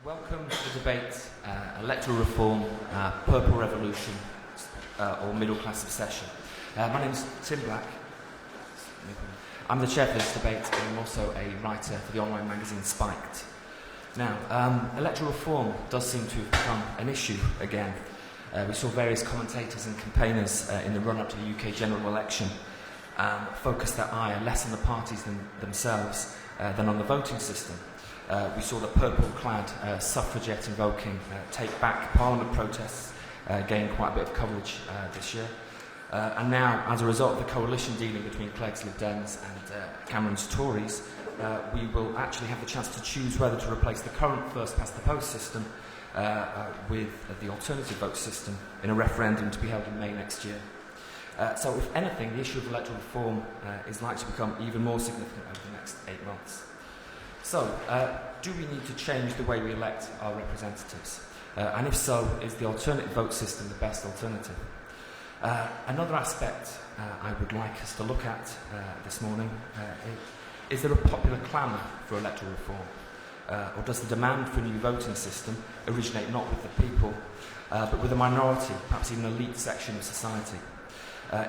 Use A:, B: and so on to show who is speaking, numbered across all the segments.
A: Welcome to the debate, Electoral Reform, Purple Revolution, or Middle Class Obsession. My name is Tim Black. I'm the chair for this debate, and I'm also a writer for the online magazine Spiked. Now, electoral reform does seem to have become an issue again. We saw various commentators and campaigners in the run-up to the UK general election focus their ire less on the parties themselves than on the voting system. We saw the purple-clad suffragette invoking Take Back Parliament protests gain quite a bit of coverage this year. And now, as a result of the coalition dealing between Clegg's Lib Dems and Cameron's Tories, we will actually have the chance to choose whether to replace the current first-past-the-post system with the alternative vote system in a referendum to be held in May next year. So, if anything, the issue of electoral reform is likely to become even more significant over the next 8 months. So, do we need to change the way we elect our representatives? And if so, is the alternate vote system the best alternative? Another aspect I would like us to look at this morning is there a popular clamour for electoral reform? Or does the demand for a new voting system originate not with the people, but with a minority, perhaps even an elite section of society?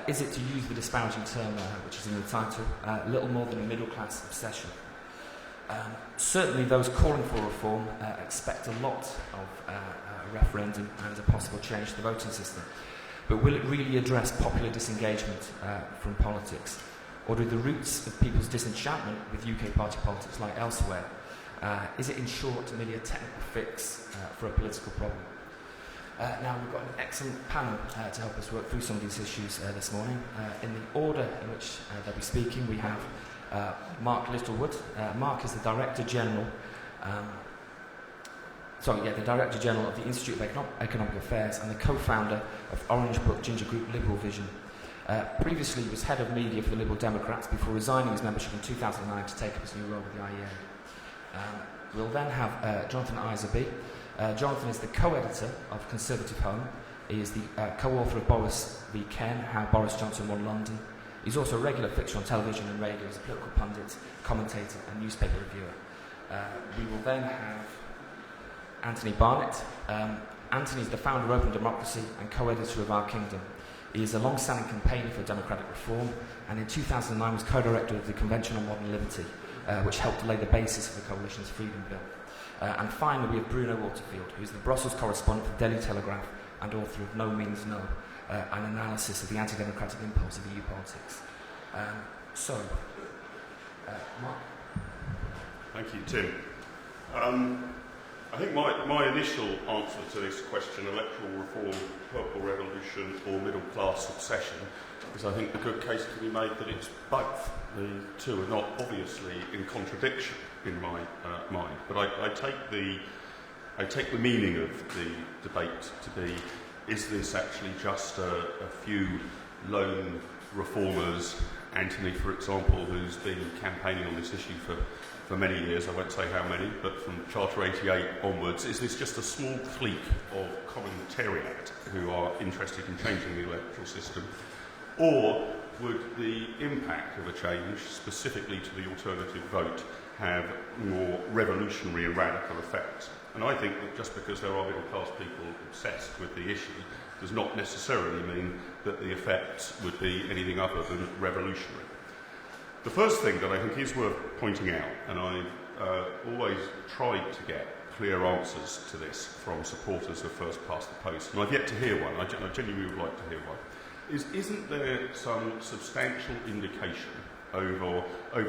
A: Is it, to use the disparaging term which is in the title, little more than a middle-class obsession? Certainly those calling for reform expect a lot of a referendum and a possible change to the voting system. But will it really address popular disengagement from politics? Or do the roots of people's disenchantment with UK party politics lie elsewhere? Is it, in short, merely a technical fix for a political problem? Now, we've got an excellent panel to help us work through some of these issues this morning. In the order in which they'll be speaking, we have Mark Littlewood. Mark is the Director General the Director General of the Institute of Economic Affairs and the co-founder of Orange Book Ginger Group Liberal Vision. Previously, he was head of media for the Liberal Democrats before resigning his membership in 2009 to take up his new role with the IEA. We'll then have Jonathan Isaby. Jonathan is the co-editor of Conservative Home. He is the co-author of Boris v. Ken, How Boris Johnson Won London. He's also a regular fixture on television and radio as a political pundit, commentator and newspaper reviewer. We will then have Anthony Barnett. Anthony is the founder of Open Democracy and co-editor of Our Kingdom. He is a long-standing campaigner for democratic reform and in 2009 was co-director of the Convention on Modern Liberty, which helped to lay the basis for the Coalition's Freedom Bill. And finally, we have Bruno Waterfield, who is the Brussels correspondent for Daily Telegraph and author of No Means No, an analysis of the anti-democratic impulse of EU politics. Mark.
B: Thank you, Tim. I think my initial answer to this question, electoral reform, purple revolution or middle class obsession, is I think the good case can be made that it's both. The two are not obviously in contradiction in my mind, but I take the meaning of the debate to be, is this actually just a few lone reformers, Anthony, for example, who's been campaigning on this issue for many years, I won't say how many, but from Charter 88 onwards, is this just a small clique of commentariat who are interested in changing the electoral system? Or would the impact of a change, specifically to the alternative vote, have more revolutionary and radical effects? And I think that just because there are middle-class people obsessed with the issue does not necessarily mean that the effects would be anything other than revolutionary. The first thing that I think is worth pointing out, and I've always tried to get clear answers to this from supporters of first past the post, and I've yet to hear one, I genuinely would like to hear one, isn't there some substantial indication over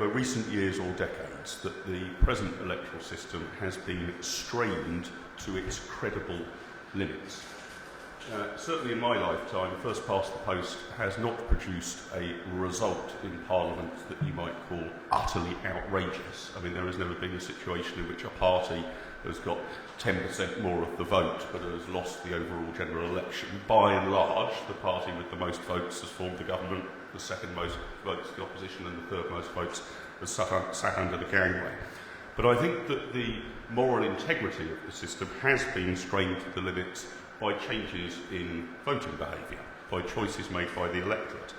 B: recent years or decades that the present electoral system has been strained to its credible limits? Certainly in my lifetime, first past the post has not produced a result in Parliament that you might call utterly outrageous. I mean, there has never been a situation in which a party has got 10% more of the vote but has lost the overall general election. By and large, the party with the most votes has formed the government, the second most votes the opposition, and the third most votes has sat under the gangway. But I think that the moral integrity of the system has been strained to the limits by changes in voting behaviour, by choices made by the electorate.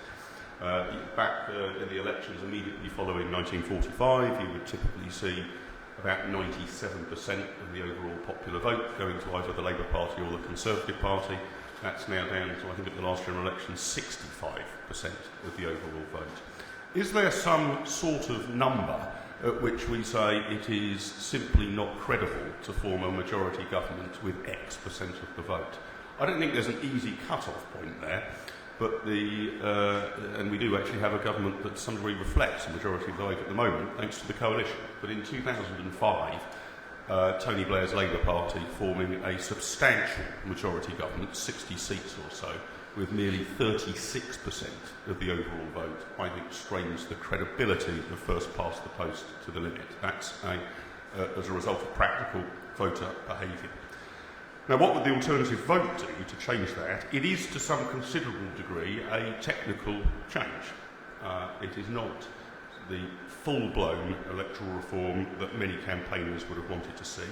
B: Back in the elections immediately following 1945, you would typically see about 97% of the overall popular vote going to either the Labour Party or the Conservative Party. That's now down to, I think at the last general election, 65% of the overall vote. Is there some sort of number at which we say it is simply not credible to form a majority government with X% of the vote? I don't think there's an easy cut-off point there, but and we do actually have a government that to some degree reflects a majority vote at the moment, thanks to the coalition. But in 2005, Tony Blair's Labour Party forming a substantial majority government, 60 seats or so, with nearly 36% of the overall vote, I think strains the credibility of first past the post to the limit. That's as a result of practical voter behaviour. Now, what would the alternative vote do to change that? It is, to some considerable degree, a technical change. It is not the full-blown electoral reform that many campaigners would have wanted to see.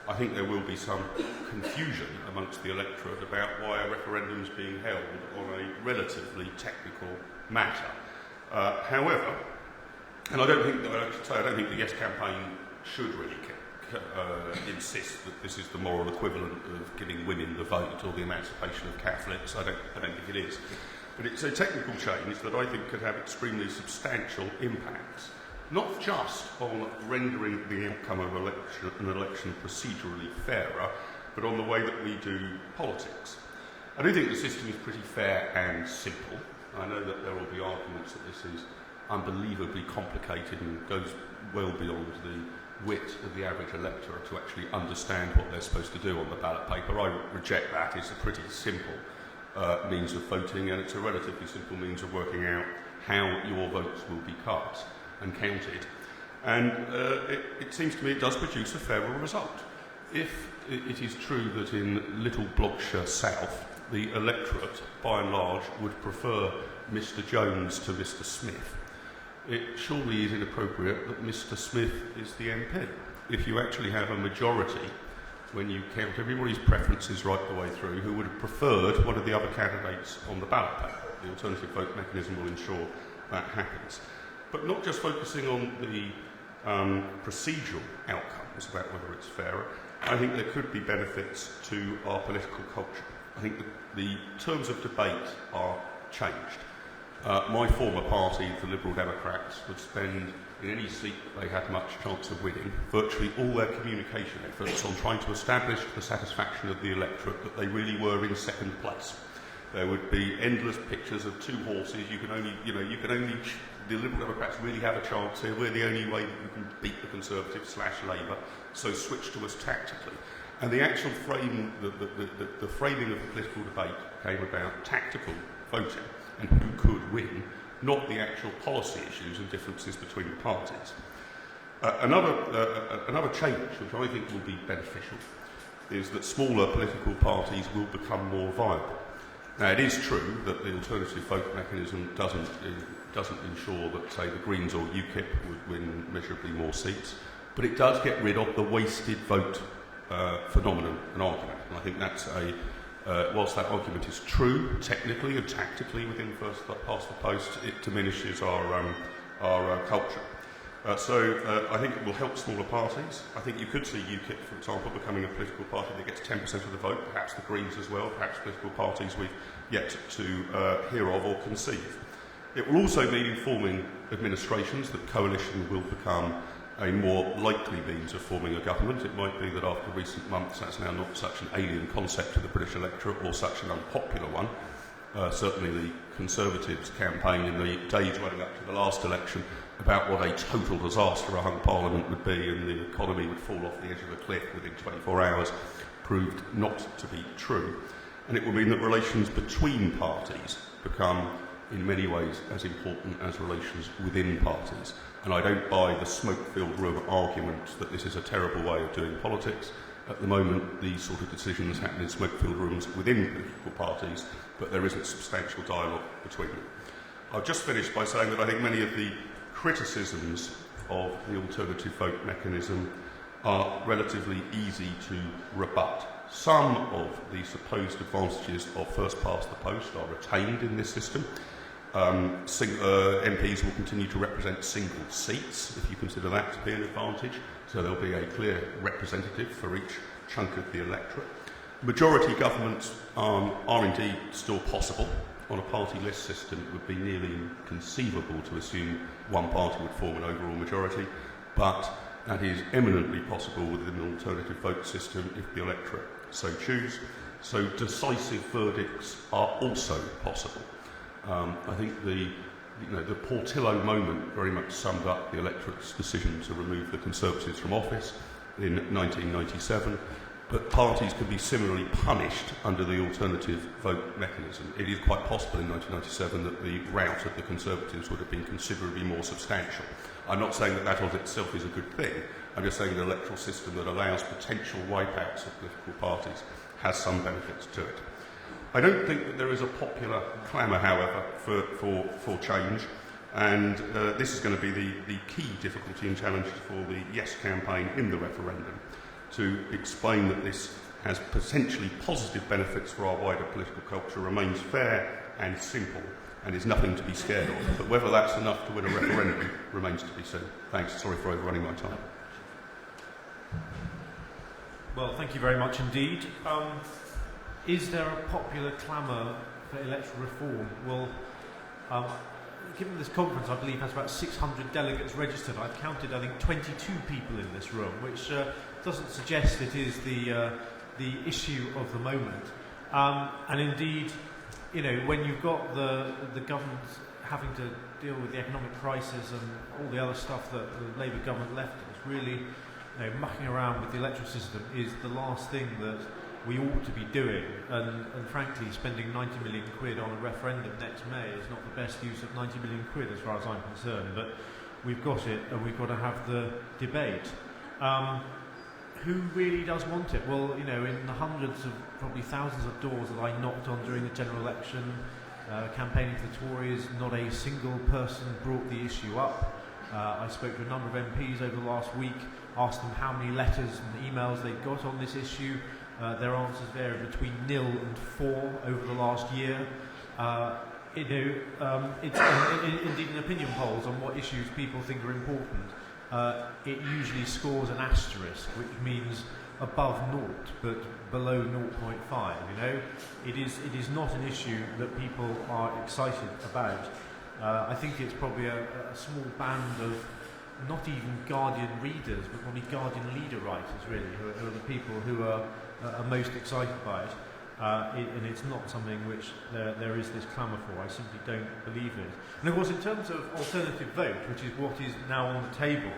B: I think there will be some confusion amongst the electorate about why a referendum is being held on a relatively technical matter. However, and I don't think the Yes campaign should really insist that this is the moral equivalent of giving women the vote or the emancipation of Catholics. I don't think it is. But it's a technical change that I think could have extremely substantial impacts, not just on rendering the outcome of an election procedurally fairer, but on the way that we do politics. I do think the system is pretty fair and simple. I know that there will be arguments that this is unbelievably complicated and goes well beyond the wit of the average electorate to actually understand what they're supposed to do on the ballot paper. I reject that. It's a pretty simple means of voting, and it's a relatively simple means of working out how your votes will be cast and counted. And it seems to me it does produce a fairer result. If it is true that in Little Blogshire South, the electorate, by and large, would prefer Mr Jones to Mr Smith, it surely is inappropriate that Mr Smith is the MP. If you actually have a majority, when you count everybody's preferences right the way through, who would have preferred one of the other candidates on the ballot paper, the alternative vote mechanism will ensure that happens. But not just focusing on the procedural outcomes about whether it's fairer, I think there could be benefits to our political culture. I think the terms of debate are changed. My former party, the Liberal Democrats, would spend, in any seat that they had much chance of winning, virtually all their communication efforts on trying to establish to the satisfaction of the electorate that they really were in second place. There would be endless pictures of two horses. The Liberal Democrats really have a chance here. We're the only way that you can beat the Conservatives/Labour, so switch to us tactically. And the actual frame, the framing of the political debate came about tactical voting and who could win, not the actual policy issues and differences between the parties. Another change, which I think will be beneficial, is that smaller political parties will become more viable. Now, it is true that the alternative vote mechanism doesn't ensure that, say, the Greens or UKIP would win measurably more seats, but it does get rid of the wasted vote phenomenon and argument. And I think that's whilst that argument is true, technically and tactically within first past the post, it diminishes our culture. So I think it will help smaller parties. I think you could see UKIP, for example, becoming a political party that gets 10% of the vote, perhaps the Greens as well, perhaps political parties we've yet to hear of or conceive. It will also mean in forming administrations that coalition will become a more likely means of forming a government. It might be that after recent months that's now not such an alien concept to the British electorate or such an unpopular one. Certainly the Conservatives campaign in the days running up to the last election about what a total disaster a hung parliament would be and the economy would fall off the edge of a cliff within 24 hours proved not to be true. And it will mean that relations between parties become in many ways as important as relations within parties. And I don't buy the smoke-filled room argument that this is a terrible way of doing politics. At the moment, these sort of decisions happen in smoke-filled rooms within political parties, but there isn't substantial dialogue between them. I've just finished by saying that I think many of the criticisms of the alternative vote mechanism are relatively easy to rebut. Some of the supposed advantages of first past the post are retained in this system. MPs will continue to represent single seats, if you consider that to be an advantage. So there'll be a clear representative for each chunk of the electorate. Majority governments are indeed still possible. On a party list system, it would be nearly inconceivable to assume one party would form an overall majority, but that is eminently possible within an alternative vote system if the electorate so choose. So decisive verdicts are also possible. I think the Portillo moment very much summed up the electorate's decision to remove the Conservatives from office in 1997. But parties can be similarly punished under the alternative vote mechanism. It is quite possible in 1997 that the rout of the Conservatives would have been considerably more substantial. I'm not saying that that of itself is a good thing. I'm just saying an electoral system that allows potential wipeouts of political parties has some benefits to it. I don't think that there is a popular clamour, however, for change, and this is going to be the key difficulty and challenge for the Yes campaign in the referendum, to explain that this has potentially positive benefits for our wider political culture, remains fair and simple, and is nothing to be scared of. But whether that's enough to win a referendum remains to be seen. Thanks. Sorry for overrunning my time.
C: Well, thank you very much indeed. Is there a popular clamour for electoral reform? Well, given this conference, I believe, has about 600 delegates registered. I've counted, I think, 22 people in this room, which doesn't suggest it is the issue of the moment. And indeed, you know, when you've got the government having to deal with the economic crisis and all the other stuff that the Labour government left us, really, you know, mucking around with the electoral system is the last thing that we ought to be doing, and frankly spending 90 million quid on a referendum next May is not the best use of 90 million quid as far as I'm concerned, but we've got it and we've got to have the debate. Who really does want it? Well, you know, in the hundreds of, probably thousands of doors that I knocked on during the general election, campaigning for the Tories, not a single person brought the issue up. I spoke to a number of MPs over the last week, asked them how many letters and emails they got on this issue. Their answers vary between 0 and 4 over the last year. It's indeed in opinion polls on what issues people think are important. It usually scores an asterisk, which means above 0, but below 0.5. You know, it is not an issue that people are excited about. I think it's probably a small band of not even Guardian readers, but probably Guardian leader writers, really, who are the people who are most excited by it. And it's not something which there is this clamour for. I simply don't believe it. And of course, in terms of alternative vote, which is what is now on the table,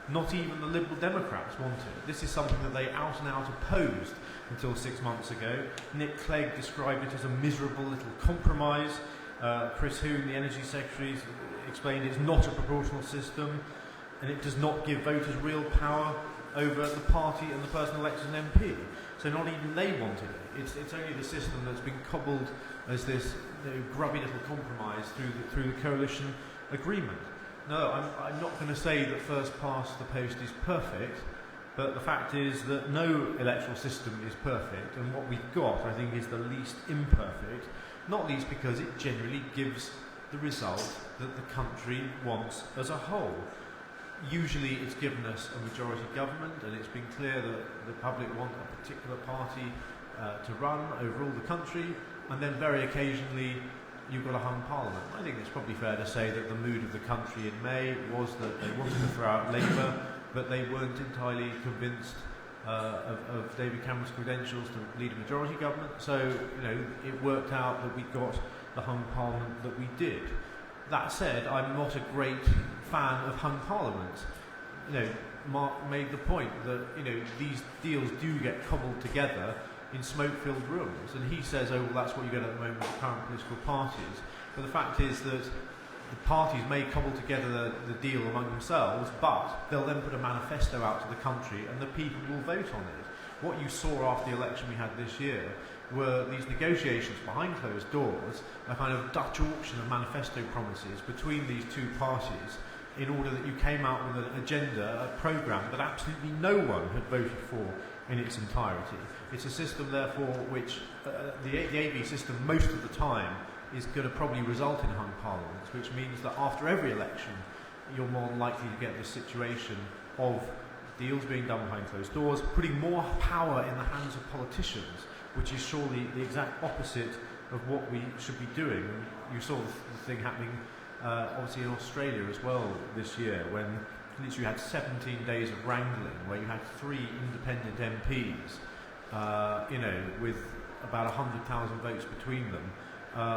C: not even the Liberal Democrats want it. This is something that they out and out opposed until 6 months ago. Nick Clegg described it as a miserable little compromise. Chris Huhne, the Energy Secretary, explained it's not a proportional system and it does not give voters real power over the party and the person elected an MP. So not even they wanted it. It's only the system that's been cobbled as this grubby little compromise through the coalition agreement. No, I'm not going to say that first past the post is perfect, but the fact is that no electoral system is perfect, and what we've got, I think, is the least imperfect, not least because it generally gives the result that the country wants as a whole. Usually it's given us a majority government, and it's been clear that the public want a particular party to run over all the country, and then very occasionally you've got a hung parliament. I think it's probably fair to say that the mood of the country in May was that they wanted to throw out Labour, but they weren't entirely convinced of David Cameron's credentials to lead a majority government. So, you know, it worked out that we got the hung parliament that we did. That said, I'm not a great fan of hung parliaments. You know, Mark made the point that, you know, these deals do get cobbled together in smoke-filled rooms, and he says, oh, well, that's what you get at the moment with current political parties. But the fact is that the parties may cobble together the deal among themselves, but they'll then put a manifesto out to the country, and the people will vote on it. What you saw after the election we had this year were these negotiations behind closed doors, a kind of Dutch auction of manifesto promises between these two parties, in order that you came out with an agenda, a programme that absolutely no one had voted for in its entirety. It's a system, therefore, which the AB system most of the time is going to probably result in hung parliaments, which means that after every election, you're more than likely to get this situation of deals being done behind closed doors, putting more power in the hands of politicians, which is surely the exact opposite of what we should be doing. And you saw the thing happening, obviously, in Australia as well this year, when literally you had 17 days of wrangling, where you had 3 independent MPs, with about 100,000 votes between them,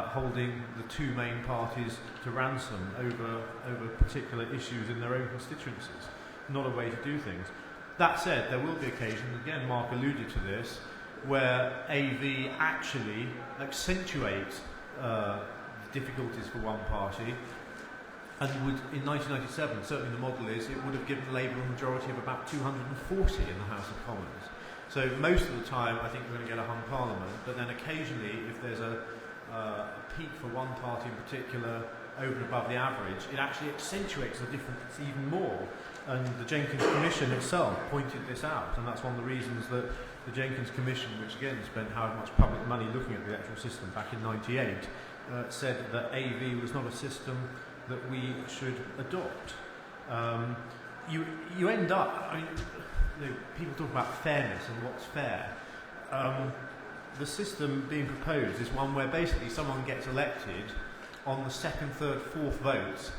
C: holding the 2 main parties to ransom over particular issues in their own constituencies. Not a way to do things. That said, there will be occasions, again Mark alluded to this, where AV actually accentuates difficulties for one party, and would, in 1997, certainly the model is, it would have given Labour a majority of about 240 in the House of Commons. So most of the time I think we're going to get a hung parliament, but then occasionally if there's a peak for one party in particular over and above the average, it actually accentuates the difference even more. And the Jenkins Commission itself pointed this out, and that's one of the reasons that the Jenkins Commission, which again spent however much public money looking at the electoral system back in '98, said that AV was not a system that we should adopt. You end up, I mean, people talk about fairness and what's fair. The system being proposed is one where basically someone gets elected on the 2nd, 3rd, 4th votes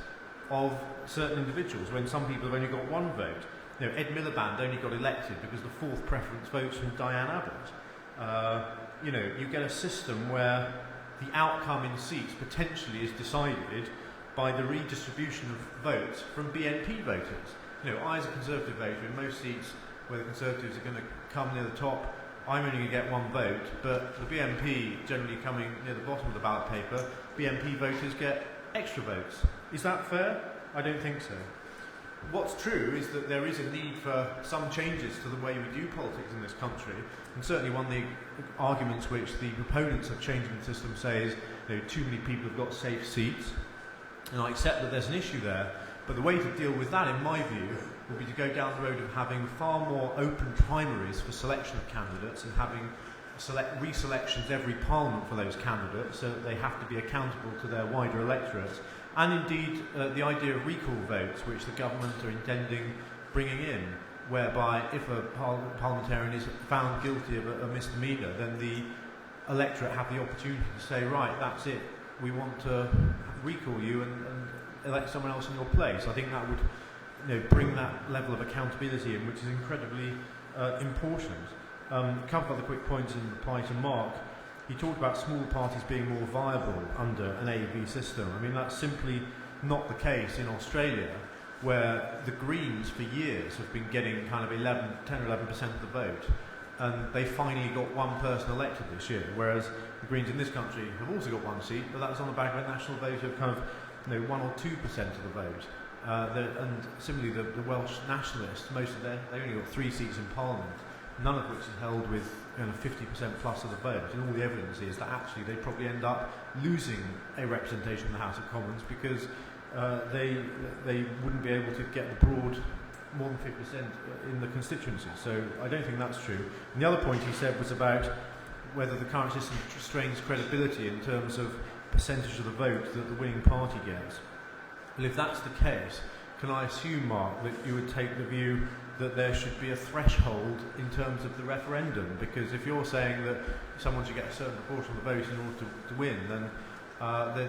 C: of certain individuals, when some people have only got 1 vote. Ed Miliband only got elected because the 4th preference votes from Diane Abbott. You get a system where the outcome in seats potentially is decided by the redistribution of votes from BNP voters. I as a Conservative voter, in most seats where the Conservatives are going to come near the top, I'm only going to get 1 vote, but the BNP generally coming near the bottom of the ballot paper, BNP voters get extra votes. Is that fair? I don't think so. What's true is that there is a need for some changes to the way we do politics in this country, and certainly one of the arguments which the proponents of changing the system say is too many people have got safe seats, and I accept that there's an issue there, but the way to deal with that, in my view, would be to go down the road of having far more open primaries for selection of candidates and having reselections every parliament for those candidates, so that they have to be accountable to their wider electorates. And indeed, the idea of recall votes, which the government are intending bringing in, whereby if a parliamentarian is found guilty of a misdemeanour, then the electorate have the opportunity to say, right, that's it, we want to recall you and elect someone else in your place. I think that would bring that level of accountability in, which is incredibly important. A couple of other quick points in reply to Mark. He talked about small parties being more viable under an AV system. I mean, that's simply not the case in Australia, where the Greens for years have been getting kind of 10 or 11% of the vote, and they finally got 1 person elected this year, whereas the Greens in this country have also got 1 seat, but that was on the back of a national vote of kind of 1 or 2% of the vote. And similarly, the Welsh nationalists, they only got 3 seats in Parliament, none of which is held with 50% plus of the vote. And all the evidence is that actually they probably end up losing a representation in the House of Commons because they wouldn't be able to get the broad more than 50% in the constituency. So I don't think that's true. And the other point he said was about whether the current system strains credibility in terms of percentage of the vote that the winning party gets. Well, if that's the case, can I assume, Mark, that you would take the view that there should be a threshold in terms of the referendum? Because if you're saying that someone should get a certain proportion of the vote in order to win, then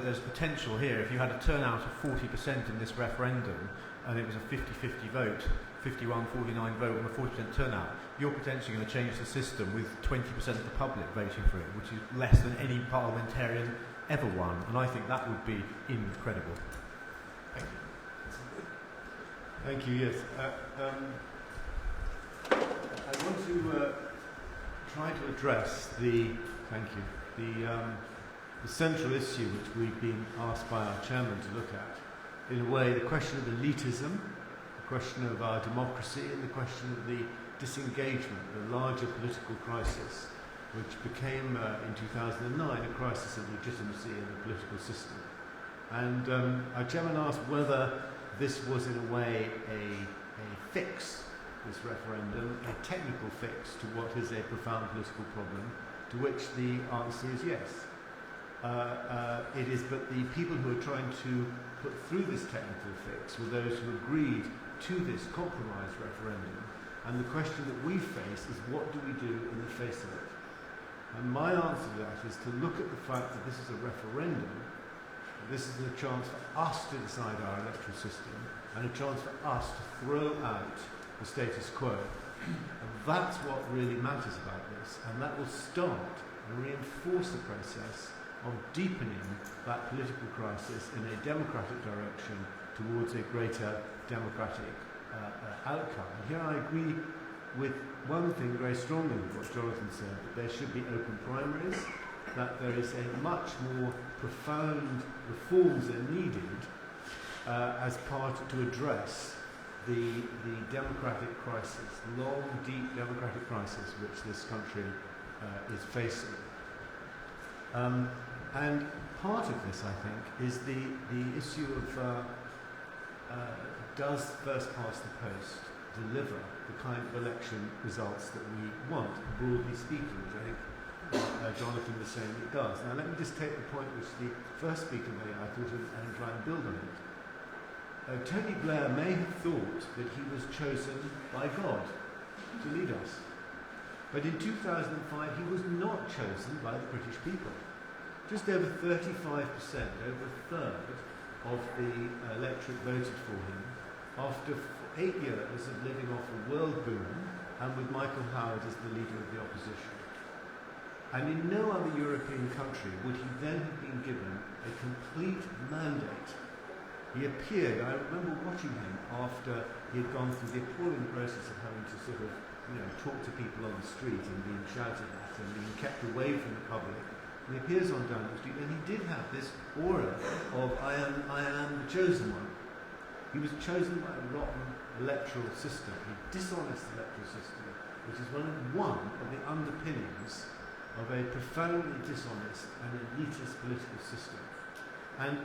C: there's potential here. If you had a turnout of 40% in this referendum and it was a 50-50 vote, 51-49 vote and a 40% turnout, you're potentially going to change the system with 20% of the public voting for it, which is less than any parliamentarian ever won. And I think that would be incredible.
D: Thank you, yes. I want to try to address the central issue which we've been asked by our chairman to look at. In a way, the question of elitism, the question of our democracy, and the question of the disengagement, the larger political crisis, which became, in 2009, a crisis of legitimacy in the political system. And our chairman asked whether this was in a way a fix, this referendum, a technical fix to what is a profound political problem, to which the answer is yes. It is but the people who are trying to put through this technical fix were those who agreed to this compromise referendum. And the question that we face is, what do we do in the face of it? And my answer to that is to look at the fact that this is a referendum. This is a chance for us to decide our electoral system and a chance for us to throw out the status quo. And that's what really matters about this. And that will start and reinforce the process of deepening that political crisis in a democratic direction towards a greater democratic outcome. And here I agree with one thing very strongly with what Jonathan said, that there should be open primaries, that there is a much more profound reforms are needed as part to address the democratic crisis, long, deep democratic crisis which this country is facing. And part of this, I think, is the issue of does first past the post deliver the kind of election results that we want, broadly speaking, which I think Jonathan was saying it does. Now let me just take the point which the first speaker made, I thought, and try and build on it. Tony Blair may have thought that he was chosen by God to lead us. But in 2005 he was not chosen by the British people. Just over 35%, over a third of the electorate voted for him after 8 years of living off a world boom and with Michael Howard as the leader of the opposition. And in no other European country would he then have been given a complete mandate. He appeared, I remember watching him after he had gone through the appalling process of having to sort of, talk to people on the street and being shouted at and being kept away from the public. And he appears on Downing Street, and he did have this aura of I am the chosen one. He was chosen by a rotten electoral system, a dishonest electoral system, which is one of the underpinnings of a profoundly dishonest and elitist political system. And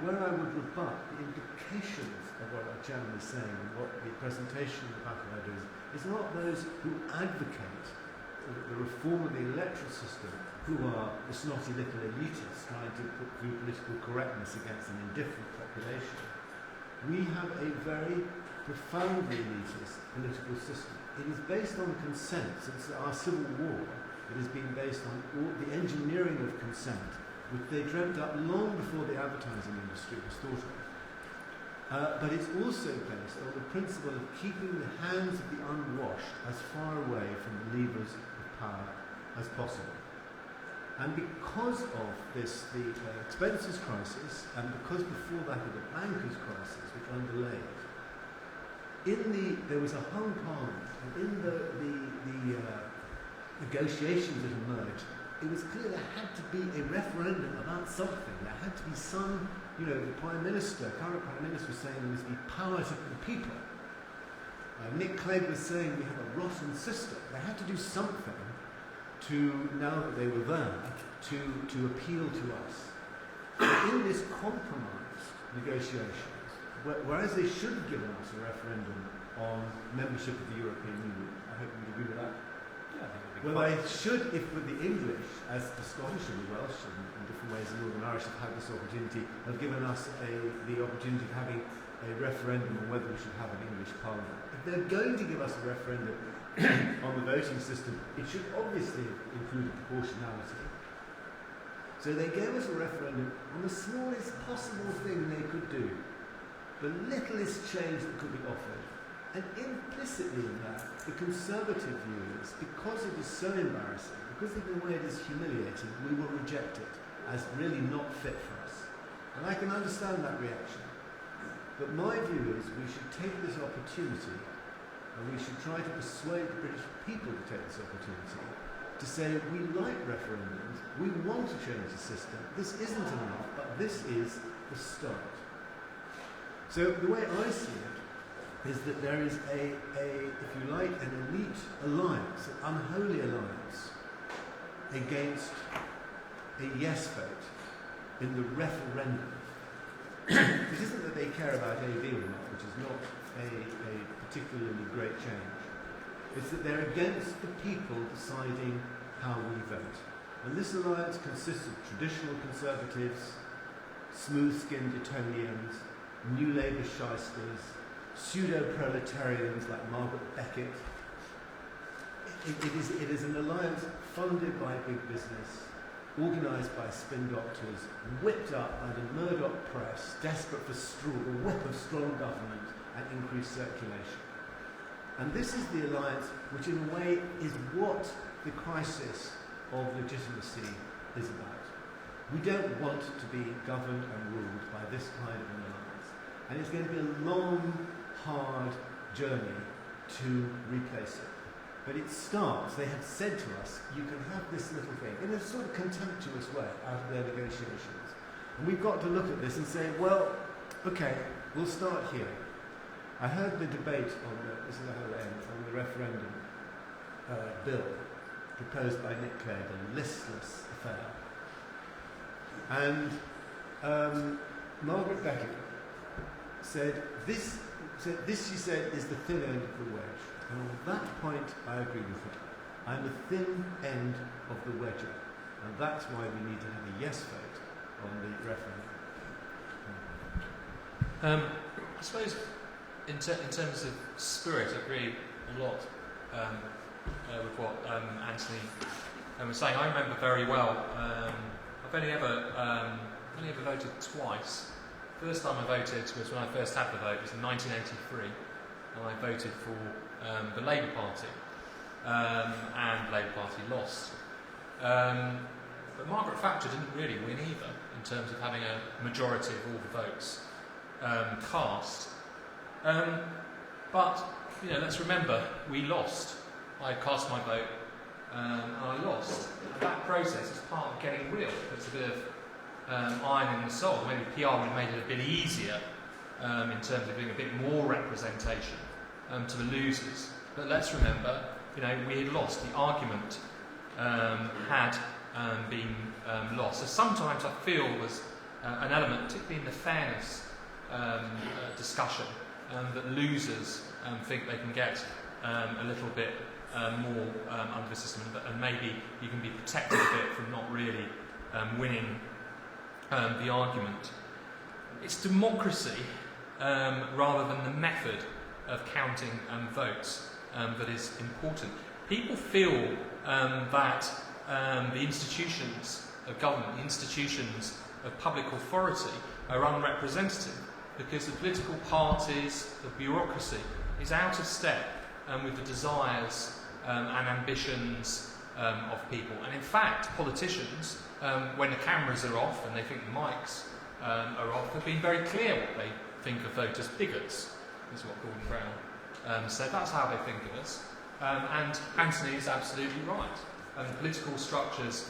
D: where I would rebut the implications of what our chairman is saying and what the presentation of the paper are doing is not those who advocate the reform of the electoral system, who are the snotty little elitists trying to put through political correctness against an indifferent population. We have a very profoundly elitist political system. It is based on consent. Since our Civil War, it has been based on all the engineering of consent, which they dreamt up long before the advertising industry was thought of. But it's also based on the principle of keeping the hands of the unwashed as far away from the levers of power as possible. And because of this, the expenses crisis, and because before that of the bankers crisis, which underlaid, there was a hung parliament, and in the negotiations that emerged, it was clear there had to be a referendum about something. There had to be some, the current Prime Minister was saying there must be power to the people. Nick Clegg was saying we have a rotten system. They had to do something to, now that they were there, to appeal to us. But in this compromise negotiations, whereas they should have given us a referendum on membership of the European Union, I hope you agree with that.
C: Yeah, I think it'd be
D: Well, they should, if with the English, as the Scottish and the Welsh and in different ways the Northern Irish have had this opportunity, have given us the opportunity of having a referendum on whether we should have an English Parliament. If they're going to give us a referendum on the voting system, it should obviously include a proportionality. So they gave us a referendum on the smallest possible thing they could do, the littlest change that could be offered. And implicitly in that, the Conservative view is, because it is so embarrassing, because of the way it is humiliating, we will reject it as really not fit for us. And I can understand that reaction. But my view is we should take this opportunity, and we should try to persuade the British people to take this opportunity, to say we like referendums, we want to change the system, this isn't enough, but this is the start. So the way I see it is that there is if you like, an elite alliance, an unholy alliance, against a yes vote in the referendum. It isn't that they care about AV or not, which is not a particularly great change. It's that they're against the people deciding how we vote. And this alliance consists of traditional Conservatives, smooth-skinned Etonians, New Labour shysters, pseudo-proletarians like Margaret Beckett. It is an alliance funded by big business, organised by spin doctors, whipped up by the Murdoch press, desperate for the whip of strong government and increased circulation. And this is the alliance which in a way is what the crisis of legitimacy is about. We don't want to be governed and ruled by this kind of an alliance. And it's going to be a long, hard journey to replace it. But it starts, they have said to us, you can have this little thing, in a sort of contemptuous way, out of their negotiations. And we've got to look at this and say, well, okay, we'll start here. I heard the debate on this is the whole end, on the referendum bill proposed by Nick Clegg, a listless affair. And Margaret Beckett said, this, she said, is the thin end of the wedge. And on that point, I agree with her. I'm the thin end of the wedger. And that's why we need to have a yes vote on the referendum.
E: I suppose in terms of spirit, I agree a lot with what Anthony was saying. I remember very well, I've only ever voted twice. First time I voted was when I first had the vote, it was in 1983, and I voted for the Labour Party, and the Labour Party lost. But Margaret Thatcher didn't really win either, in terms of having a majority of all the votes cast. But, let's remember, we lost. I cast my vote, and I lost. And that process is part of getting real. There's a bit of iron in the soul. Maybe PR would have made it a bit easier in terms of doing a bit more representation to the losers. But let's remember, we had lost. The argument had been lost. So sometimes I feel there's an element, particularly in the fairness discussion, that losers think they can get a little bit more under the system, and maybe you can be protected a bit from not really winning the argument. It's democracy rather than the method of counting votes that is important. People feel that the institutions of government, the institutions of public authority are unrepresentative because the political parties, the bureaucracy, is out of step with the desires and ambitions of people. And in fact, politicians, when the cameras are off and they think the mics are off, have been very clear what they think of voters. Bigots, is what Gordon Brown said. That's how they think of us. And Anthony is absolutely right. Political structures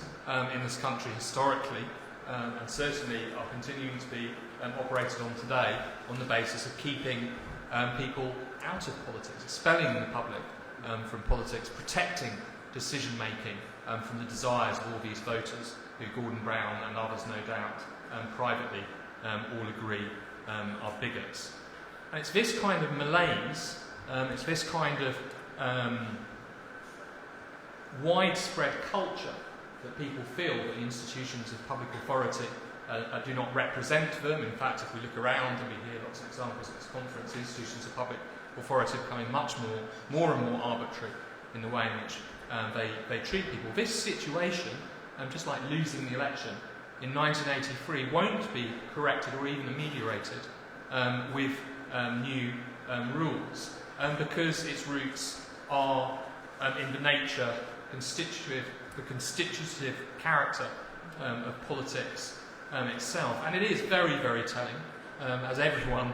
E: in this country historically, and certainly are continuing to be operated on today on the basis of keeping people out of politics, expelling the public from politics, protecting decision-making from the desires of all these voters, who Gordon Brown and others, no doubt, privately all agree are bigots. And it's this kind of malaise, it's this kind of widespread culture that people feel that the institutions of public authority do not represent them. In fact, if we look around and we hear lots of examples at this conference, institutions of public authority are becoming much more and more arbitrary in the way in which they treat people. This situation, just like losing the election in 1983, won't be corrected or even ameliorated with new rules, because its roots are in the nature, the constitutive character of politics itself. And it is very, very telling, as everyone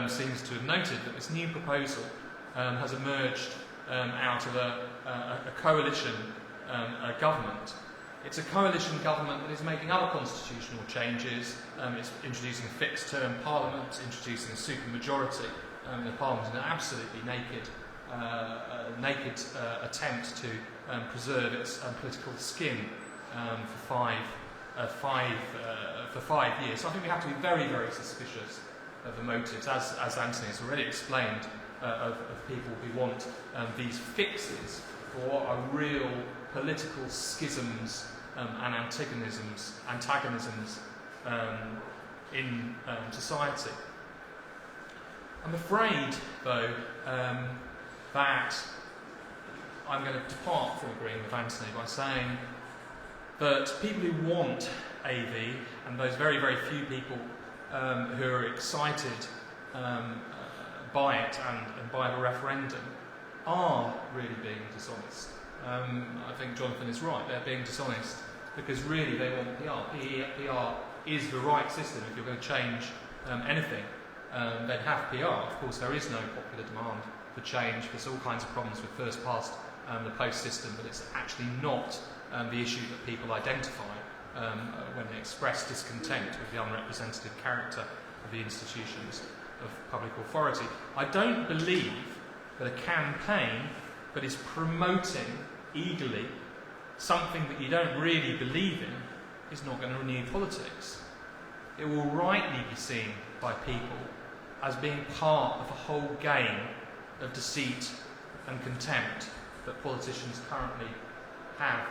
E: seems to have noted, that this new proposal has emerged out of a coalition government. It's a coalition government that is making other constitutional changes. It's introducing a fixed-term parliament, introducing a supermajority in the parliament, in an absolutely naked attempt to preserve its political skin for 5 years. So I think we have to be very, very suspicious of the motives, as Anthony has already explained, of people who want these fixes for what are real political schisms and antagonisms in society. I'm afraid, though, that I'm going to depart from agreeing with Anthony by saying that people who want AV, and those very, very few people who are excited by it and by the referendum, are really being dishonest. I think Jonathan is right, they're being dishonest because really they want PR. PR is the right system. If you're going to change anything, then have PR. Of course, there is no popular demand for change. There's all kinds of problems with first past the post system, but it's actually not the issue that people identify when they express discontent with the unrepresentative character of the institutions of public authority. I don't believe that a campaign that is promoting eagerly something that you don't really believe in is not going to renew politics. It will rightly be seen by people as being part of a whole game of deceit and contempt that politicians currently have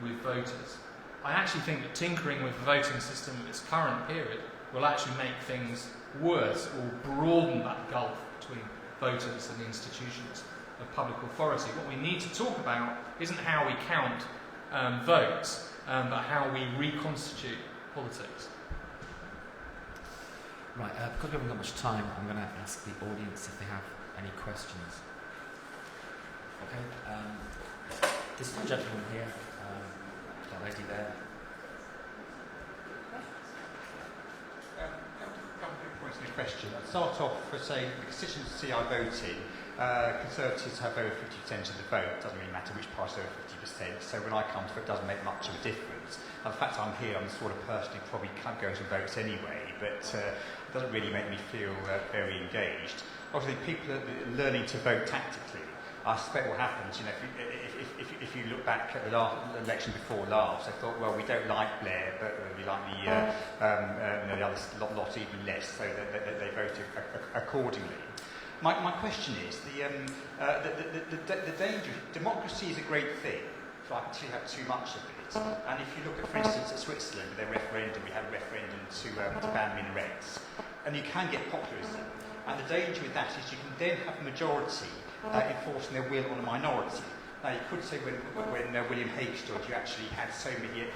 E: with voters. I actually think that tinkering with the voting system in its current period will actually make things worse or broaden that gulf between voters and the institutions of public authority. What we need to talk about isn't how we count votes, but how we reconstitute politics.
A: Right, because we haven't got much time, I'm going to ask the audience if they have any questions. Okay, this gentleman here, that lady there.
F: Question. I'd start off for saying the constituency I vote in, Conservatives have over 50% of the vote. It doesn't really matter which party over 50%. So when I come to it, it doesn't make much of a difference. And the fact I'm here, I'm the sort of person who probably can't go to votes anyway, but it doesn't really make me feel very engaged. Obviously, people are learning to vote tactically. I suspect what happens, you know, if you look back at the election before last, they thought, well, we don't like Blair, but we like the other lot even less, so they voted accordingly. My question is, the danger, democracy is a great thing, but until you have too much of it. And if you look at, for instance, at Switzerland, with their referendum, we had a referendum to ban minarets, and you can get populism. And the danger with that is you can then have a majority enforcing their will on a minority. Now, you could say when William Hague stood, you actually had so many,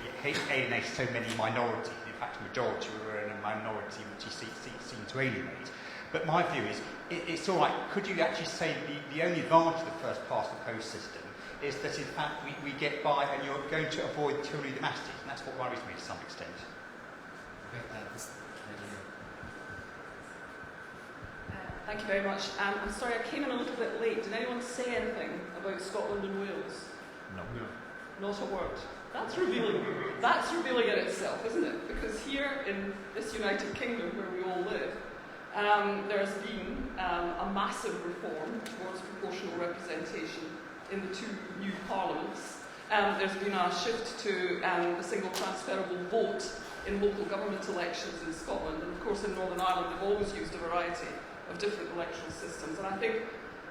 F: alienated so many minorities. In fact, a majority were in a minority which he seemed to alienate. But my view is, it's all right. Could you actually say the only advantage of the first past the post system is that, in fact, we get by and you're going to avoid tyranny of the masses? And that's what worries me to some extent.
G: Thank you very much. I'm sorry I came in a little bit late. Did anyone say anything about Scotland and Wales?
A: No.
G: Not a word. That's revealing. That's revealing in itself, isn't it? Because here in this United Kingdom where we all live, there has been a massive reform towards proportional representation in the two new parliaments. There's been a shift to the single transferable vote in local government elections in Scotland, and of course in Northern Ireland they've always used a variety of different electoral systems, and I think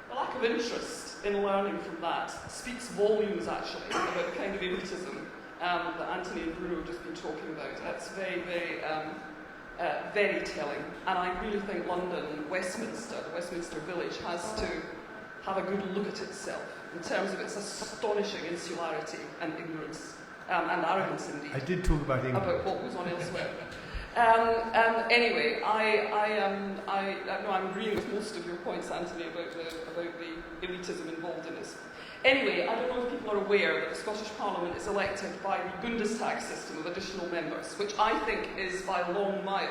G: the lack of interest in learning from that speaks volumes actually about the kind of elitism that Anthony and Bruno have just been talking about. It's very, very, very telling, and I really think London, Westminster, the Westminster Village has to have a good look at itself in terms of its astonishing insularity and ignorance, and arrogance indeed.
D: I did talk about England.
G: About what goes on elsewhere. Anyway, I'm agreeing with most of your points, Anthony, about the elitism involved in this. Anyway, I don't know if people are aware that the Scottish Parliament is elected by the Bundestag system of additional members, which I think is by a long mile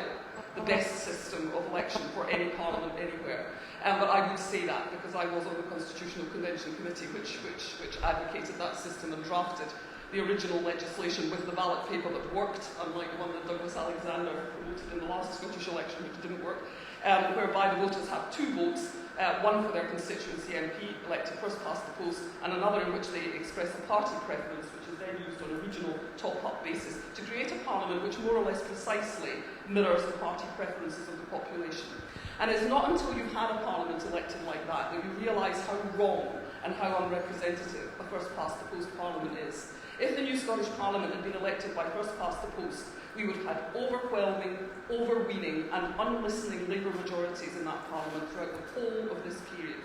G: the best system of election for any parliament anywhere. But I would say that because I was on the Constitutional Convention Committee which advocated that system and drafted the original legislation with the ballot paper that worked, unlike the one that Douglas Alexander promoted in the last Scottish election, which didn't work, whereby the voters have two votes, one for their constituency MP, elected first past the post, and another in which they express a party preference, which is then used on a regional top-up basis to create a parliament which more or less precisely mirrors the party preferences of the population. And it's not until you've had a parliament elected like that that you realise how wrong and how unrepresentative a first past the post parliament is. If the new Scottish Parliament had been elected by first past the post, we would have had overwhelming, overweening and unlistening Labour majorities in that Parliament throughout the whole of this period.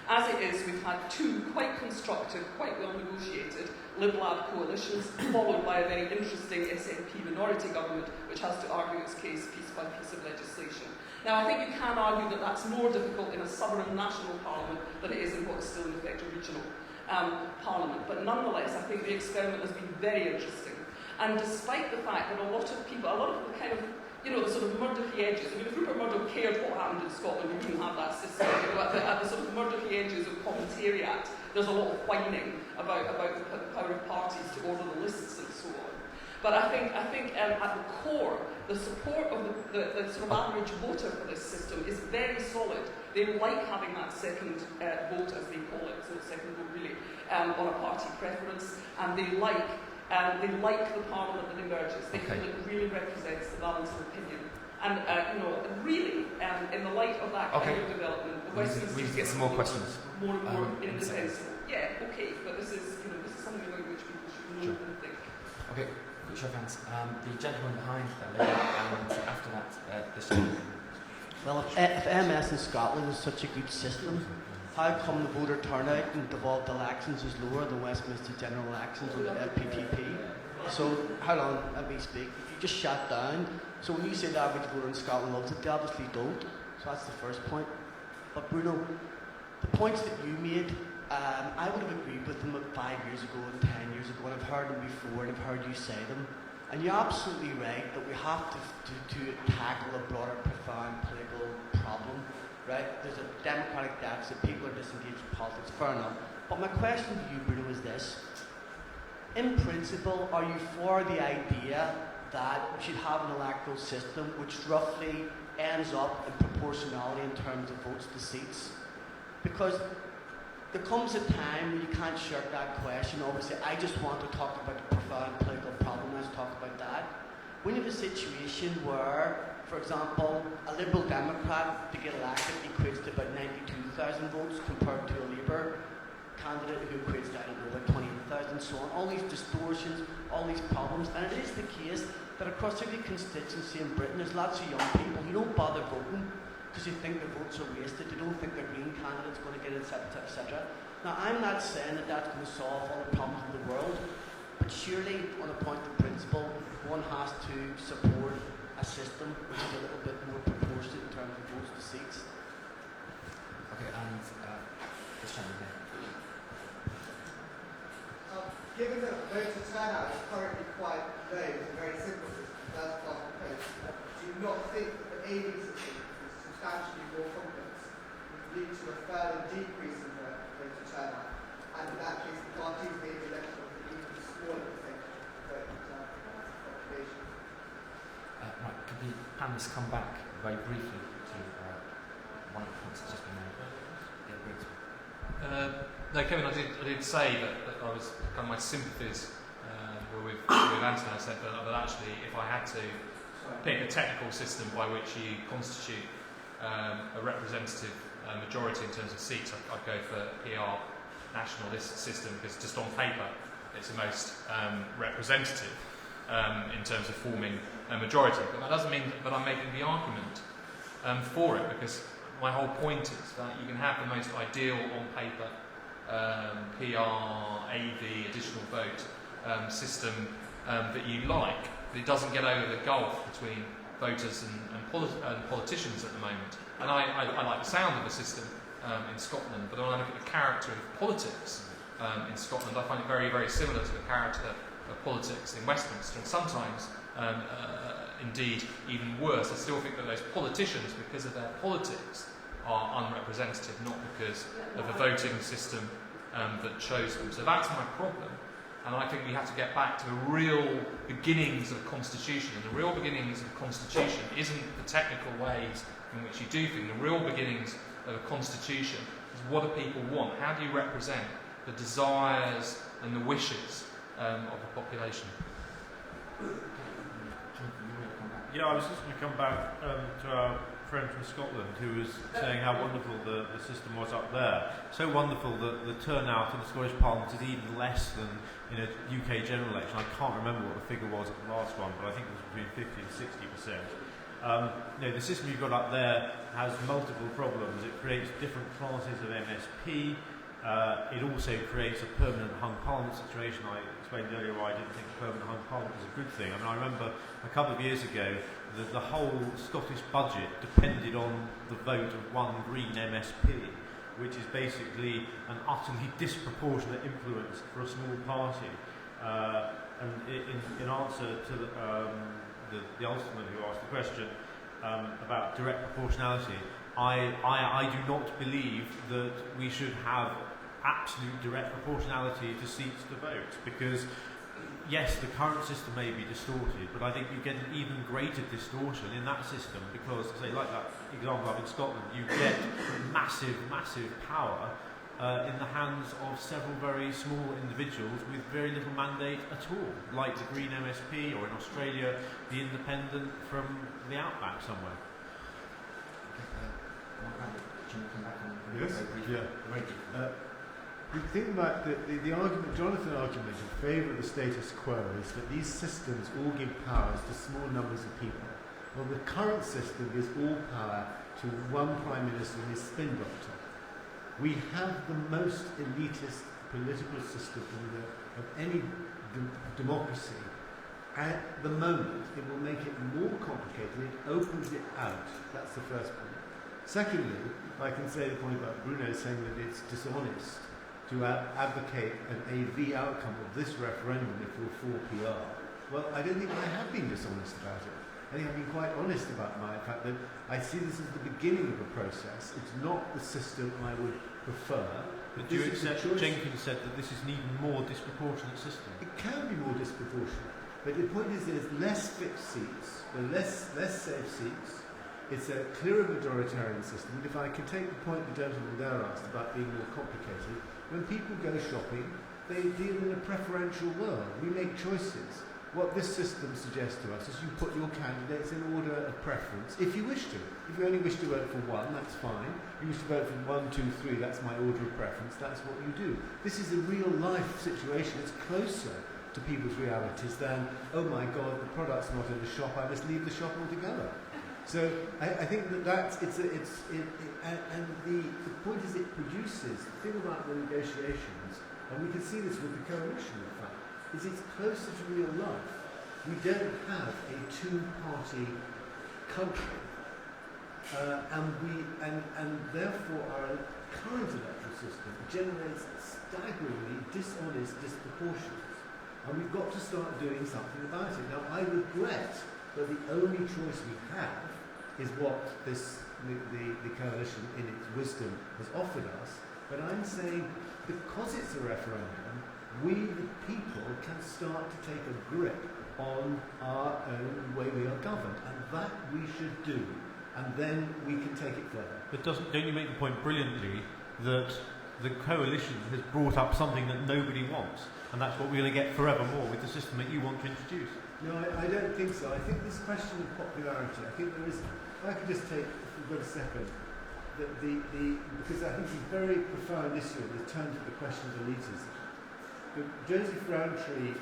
G: As it is, we've had two quite constructive, quite well negotiated Lib-Lab coalitions, followed by a very interesting SNP minority government, which has to argue its case piece by piece of legislation. Now, I think you can argue that that's more difficult in a sovereign national parliament than it is in what is still in effect a regional parliament. But nonetheless, I think the experiment has been very interesting. And despite the fact that a lot of people, a lot of the kind of, the sort of Murdocky edges, I mean, if Rupert Murdoch cared what happened in Scotland, we wouldn't have that system. At the sort of Murdocky edges of commentariat, there's a lot of whining about the power of parties to order the lists and so on. But I think at the core, the support of the sort of average voter for this system is very solid. They like having that second vote, as they call it, so second vote really, on a party preference, and they like the parliament that emerges. They feel it really represents the balance of opinion. And, really, in the light of that kind of development, the Westminster...
A: We need to get some more questions.
G: More and more indefensible. Yeah, okay, but this is something about which people should know and think.
A: Okay, quick show of hands. The gentleman behind that lady, and after that, this gentleman.
H: Well, if MS in Scotland is such a good system, how come the voter turnout in devolved elections is lower than Westminster general elections on the FPTP? So, hold on, let me speak. You just shut down. So when you say the average voter in Scotland loves it, they obviously don't. So that's the first point. But Bruno, the points that you made, I would have agreed with them 5 years ago and 10 years ago, and I've heard them before, and I've heard you say them. And you're absolutely right that we have to tackle a broader, profound political problem, right? There's a democratic deficit, people are disengaged with politics, fair enough. But my question to you, Bruno, is this. In principle, are you for the idea that we should have an electoral system which roughly ends up in proportionality in terms of votes to seats? Because there comes a time when you can't shirk that question. Obviously, I just want to talk about the profound political problem. Let's talk about that. When you have a situation where, for example, a Liberal Democrat to get elected equates to about 92,000 votes compared to a Labour candidate who equates to, about 28,000, so on. All these distortions, all these problems. And it is the case that across every constituency in Britain, there's lots of young people who don't bother voting because you think their votes are wasted, they don't think their Green candidate's going to get it, etc. Now, I'm not saying that that's going to solve all the problems of the world, but surely, on a point of principle, one has to support a system which is a little bit more proportionate in terms of votes to seats.
A: Okay, and this gentleman here.
I: Given that voter turnout is currently quite low, it's a very simple system, first past the post, do you not think that the AD system is substantially more complex would lead to a further decrease in the voter turnout? And in that case, the parties may be elected with an even smaller percentage of voter turnout in the population.
A: Right, could the panelists come back very briefly to one of the points that's just been made?
E: No, Kevin, I did say that I was kind of my sympathies were with Anthony. I said that actually, if I had to pick a technical system by which you constitute a representative majority in terms of seats, I'd go for PR national list system, because just on paper it's the most representative in terms of forming a majority. But that doesn't mean that I'm making the argument for it, because my whole point is that you can have the most ideal on paper PR, AV, additional vote system that you like, but it doesn't get over the gulf between voters and politicians at the moment. And I like the sound of the system in Scotland, but when I look at the character of politics in Scotland, I find it very, very similar to the character of politics in Westminster, and sometimes, indeed, even worse. I still think that those politicians, because of their politics, are unrepresentative, not because of the voting system that chose them. So that's my problem. And I think we have to get back to the real beginnings of Constitution. And the real beginnings of Constitution isn't the technical ways in which you do things. The real beginnings of a Constitution is what do people want? How do you represent the desires and the wishes of the population?
C: Yeah, I was just going to come back to our friend from Scotland who was saying how wonderful the system was up there. So wonderful that the turnout in the Scottish Parliament is even less than in a UK general election. I can't remember what the figure was at the last one, but I think it was between 50 and 60%. The system you've got up there has multiple problems. It creates different classes of MSP. It also creates a permanent hung parliament situation. I explained earlier why I didn't think a permanent hung parliament was a good thing. I mean, I remember a couple of years ago that the whole Scottish budget depended on the vote of one Green MSP, which is basically an utterly disproportionate influence for a small party. And in answer to the Ulsterman who asked the question about direct proportionality, I do not believe that we should have absolute direct proportionality to seats to vote, because yes, the current system may be distorted, but I think you get an even greater distortion in that system because, say, like that example up in Scotland, you get massive power in the hands of several very small individuals with very little mandate at all, like the Green MSP, or in Australia, the independent from the outback somewhere.
D: Yes? Yeah. The thing about the argument, Jonathan's argument in favour of the status quo is that these systems all give powers to small numbers of people. Well, the current system gives all power to one Prime Minister and his spin doctor. We have the most elitist political system of any democracy. At the moment, it will make it more complicated. It opens it out. That's the first point. Secondly, I can say the point about Bruno saying that it's dishonest to advocate an AV outcome of this referendum if you're for PR. Well, I don't think I have been dishonest about it. I think I've been quite honest about my fact that I see this as the beginning of a process. It's not the system I would prefer.
C: But do you accept Jenkins said that this is an even more disproportionate system?
D: It can be more disproportionate. But the point is there's less fixed seats, less safe seats. It's a clearer majoritarian system. And if I can take the point the gentleman there asked about being more complicated, when people go shopping, they deal in a preferential world. We make choices. What this system suggests to us is you put your candidates in order of preference, if you wish to. If you only wish to vote for one, that's fine. If you wish to vote for 1, 2, 3, that's my order of preference, that's what you do. This is a real life situation. It's closer to people's realities than, oh my God, the product's not in the shop, I must leave the shop altogether. So I think and the point is it produces, the thing about the negotiations, and we can see this with the coalition in fact, is it's closer to real life. We don't have a two-party country, and therefore our current electoral system generates staggeringly dishonest disproportions. And we've got to start doing something about it. Now I regret that the only choice we have is what the coalition in its wisdom has offered us, but I'm saying because it's a referendum, we the people can start to take a grip on our own way we are governed, and that we should do, and then we can take it further.
C: But don't you make the point brilliantly that the coalition has brought up something that nobody wants, and that's what we're going to get forevermore with the system that you want to introduce?
D: No, I don't think so. I think this question of popularity, I think there is, if I could just take, if we've got a second, because I think it's a very profound issue in terms of the question of elitism. The Joseph Rowntree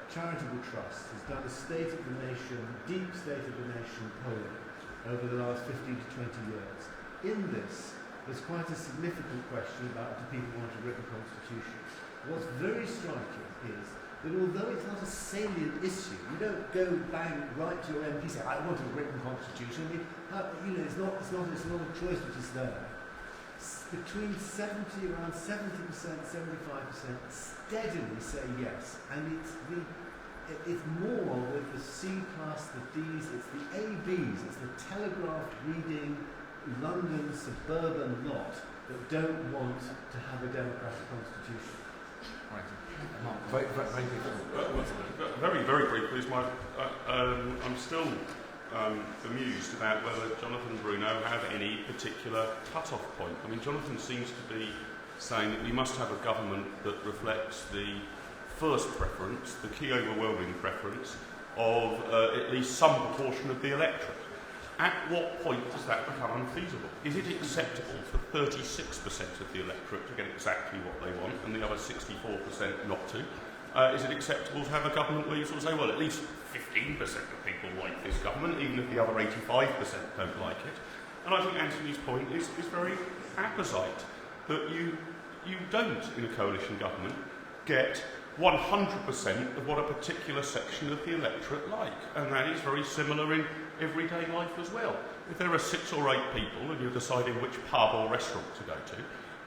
D: Charitable Trust has done a state of the nation, deep state of the nation polling over the last 15 to 20 years. In this, there's quite a significant question about do people want a written constitution. What's very striking is that although it's not a salient issue, you don't go bang right to your MP and say, I want a written constitution. I mean, it's not a choice which is there. Between around 70%, 75% steadily say yes, and it's more with the C plus, the Ds, it's the ABs, it's the telegraphed reading London suburban lot that don't want to have a democratic constitution.
A: Right. Very briefly, I'm still amused about whether Jonathan and Bruno have any particular cut-off point. I mean, Jonathan seems to be saying that we must have a government that reflects the first preference, the key overwhelming preference of at least some proportion of the electorate.
B: at what point does that become unfeasible? Is it acceptable for 36% of the electorate to get exactly what they want and the other 64% not to? Is it acceptable to have a government where you sort of say, well, at least 15% of people like this government, even if the other 85% don't like it? And I think Anthony's point is very apposite, that you don't, in a coalition government, get 100% of what a particular section of the electorate like. And that is very similar in everyday life as well. If there are 6 or 8 people and you're deciding which pub or restaurant to go to,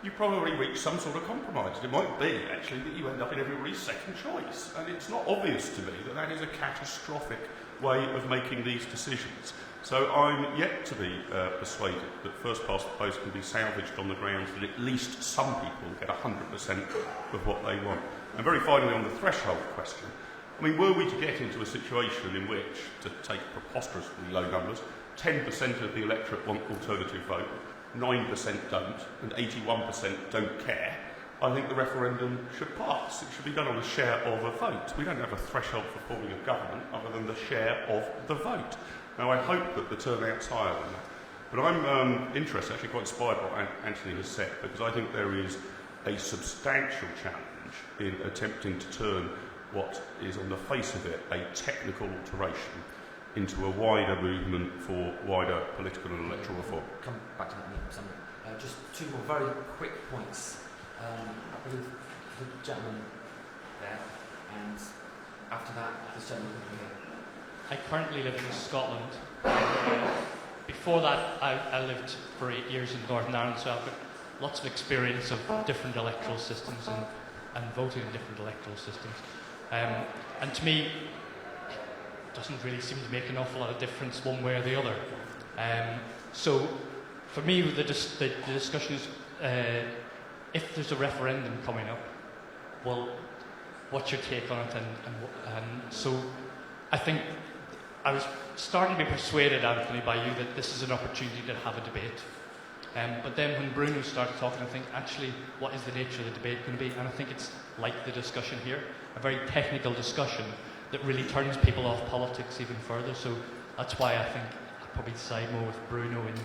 B: you probably reach some sort of compromise. It might be, actually, that you end up in everybody's second choice. And it's not obvious to me that that is a catastrophic way of making these decisions. So I'm yet to be persuaded that first past the post can be salvaged on the grounds that at least some people get 100% of what they want. And very finally, on the threshold question, I mean, were we to get into a situation in which, to take preposterously low numbers, 10% of the electorate want alternative vote, 9% don't, and 81% don't care, I think the referendum should pass. It should be done on a share of a vote. We don't have a threshold for forming a government other than the share of the vote. Now, I hope that the turnout's higher than that. But I'm interested, actually quite inspired by what Anthony has said, because I think there is a substantial challenge in attempting to turn what is on the face of it a technical alteration into a wider movement for wider political and electoral reform.
A: Come back to that in a minute. Just 2 more very quick points. I believe the gentleman there, and after that, this gentleman here.
J: I currently live in Scotland. Before that, I lived for 8 years in Northern Ireland, so I've got lots of experience of different electoral systems and voting in different electoral systems. And to me, it doesn't really seem to make an awful lot of difference one way or the other. So for me, the discussion is, if there's a referendum coming up, well, what's your take on it? And so I think I was starting to be persuaded, Anthony, by you that this is an opportunity to have a debate. But then when Bruno started talking, I think, actually, what is the nature of the debate going to be? And I think it's like the discussion here, a very technical discussion that really turns people off politics even further. So that's why I think I'd probably side more with Bruno in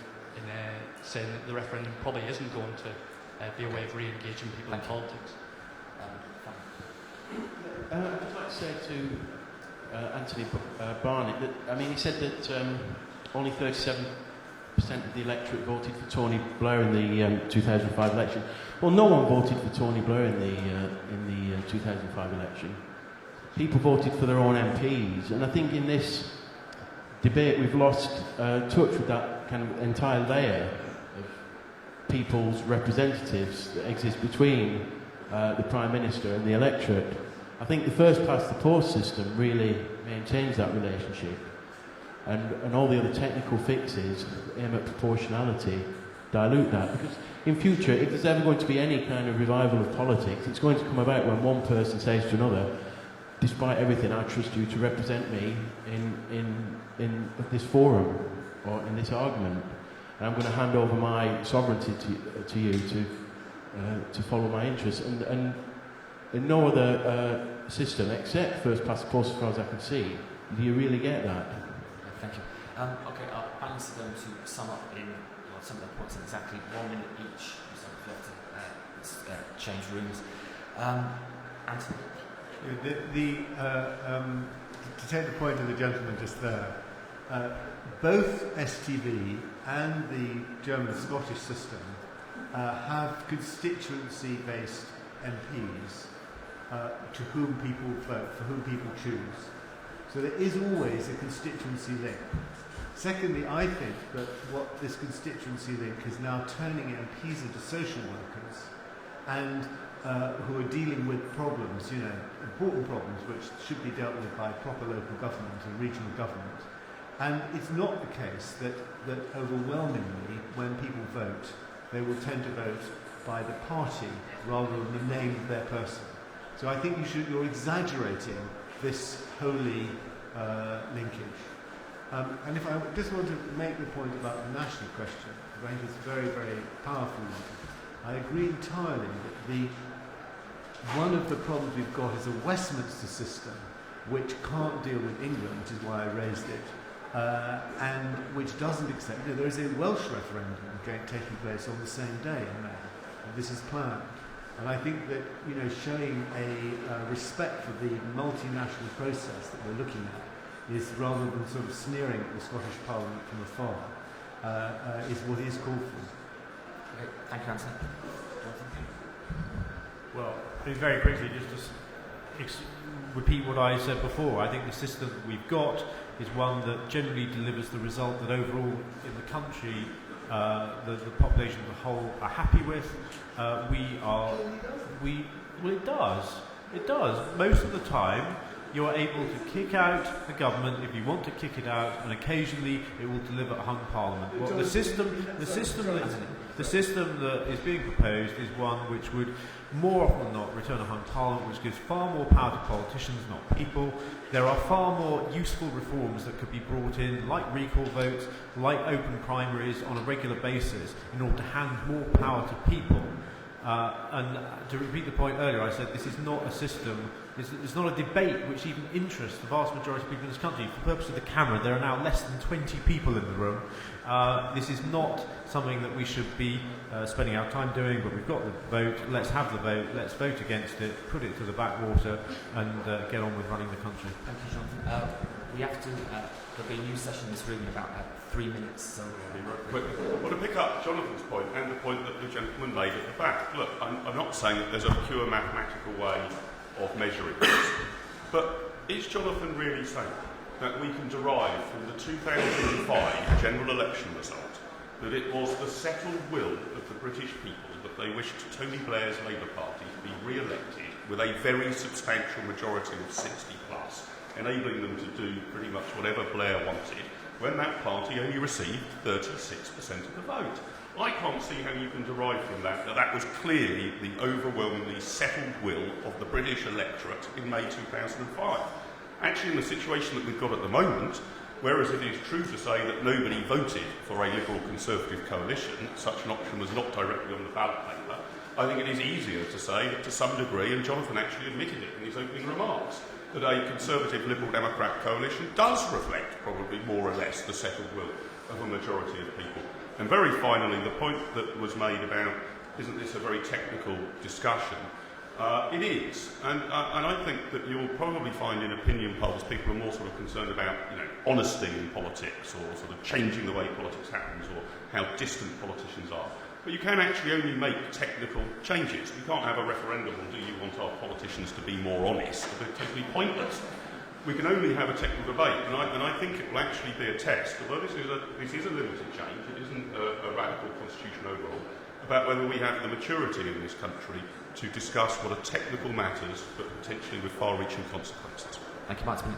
J: saying that the referendum probably isn't going to be a way of re-engaging people in politics.
K: I'd just like to say to Anthony Barnett that, I mean, he said that only 37% of the electorate voted for Tony Blair in the 2005 election. Well, no one voted for Tony Blair in the 2005 election. People voted for their own MPs, and I think in this debate we've lost touch with that kind of entire layer of people's representatives that exist between the Prime Minister and the electorate. I think the first past the post system really maintains that relationship, and all the other technical fixes aim at proportionality dilute that, because in future, if there's ever going to be any kind of revival of politics, it's going to come about when one person says to another, despite everything, I trust you to represent me in this forum or in this argument, and I'm going to hand over my sovereignty to you to follow my interests. And in no other system except first past the post, as far as I can see, do you really get that?
A: Thank you. Okay, our panelists are going to sum up in some of their points in exactly 1 minute each, so we have to change rooms. Anthony?
D: To take the point of the gentleman just there, both STV and the German-Scottish system have constituency-based MPs to whom people vote, for whom people choose. So there is always a constituency link. Secondly, I think that what this constituency link is now turning MPs into social workers and who are dealing with problems, you know, important problems which should be dealt with by proper local government and regional government. And it's not the case that overwhelmingly, when people vote, they will tend to vote by the party rather than the name of their person. So I think you're exaggerating this holy linkage. And if I just want to make the point about the national question, I think it's a very, very powerful one. I agree entirely that one of the problems we've got is a Westminster system which can't deal with England, which is why I raised it, and which doesn't accept. There is a Welsh referendum taking place on the same day in May, and this is planned. And I think that showing a respect for the multinational process that we're looking at is, rather than sort of sneering at the Scottish Parliament from afar, is what is called for.
A: Okay, thank you, Anthony.
C: Well, very quickly, just to repeat what I said before, I think the system that we've got is one that generally delivers the result that overall in the country the population as a whole are happy with. It does. Most of the time, you are able to kick out the government if you want to kick it out, and occasionally it will deliver a hung parliament. Well, the system that is being proposed is one which would more often than not return a hung parliament, which gives far more power to politicians, not people. There are far more useful reforms that could be brought in, like recall votes, like open primaries on a regular basis, in order to hand more power to people. And to repeat the point earlier, I said this is not a system, it's not a debate which even interests the vast majority of people in this country. For the purpose of the camera, there are now less than 20 people in the room. This is not something that we should be spending our time doing, but we've got the vote, let's have the vote, let's vote against it, put it to the backwater, and get on with running the country.
A: Thank you, Jonathan. We have to, there'll be a new session in this room in about 3 minutes, so...
B: Well, to pick up Jonathan's point and the point that the gentleman made at the back, look, I'm not saying that there's a pure mathematical way of measuring this, but is Jonathan really saying that we can derive from the 2005 general election result that it was the settled will of the British people that they wished Tony Blair's Labour Party to be re-elected with a very substantial majority of 60 plus, enabling them to do pretty much whatever Blair wanted, when that party only received 36% of the vote? I can't see how you can derive from that that was clearly the overwhelmingly settled will of the British electorate in May 2005. Actually, in the situation that we've got at the moment, whereas it is true to say that nobody voted for a Liberal-Conservative coalition, such an option was not directly on the ballot paper, I think it is easier to say that to some degree, and Jonathan actually admitted it in his opening remarks, that a Conservative Liberal Democrat coalition does reflect probably more or less the settled will of a majority of people. And very finally, the point that was made about, isn't this a very technical discussion? It is, and I think that you'll probably find in opinion polls people are more sort of concerned about honesty in politics, or sort of changing the way politics happens, or how distant politicians are. But you can actually only make technical changes. We can't have a referendum on do you want our politicians to be more honest. They're totally pointless. We can only have a technical debate, and I think it will actually be a test, although this is a limited change, it isn't a radical constitution overall, about whether we have the maturity in this country to discuss what are technical matters, but potentially with far-reaching consequences.
A: Thank you, Martin.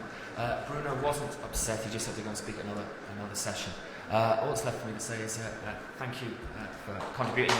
A: Bruno wasn't upset, he just had to go and speak at another session. All that's left for me to say is thank you for contributing.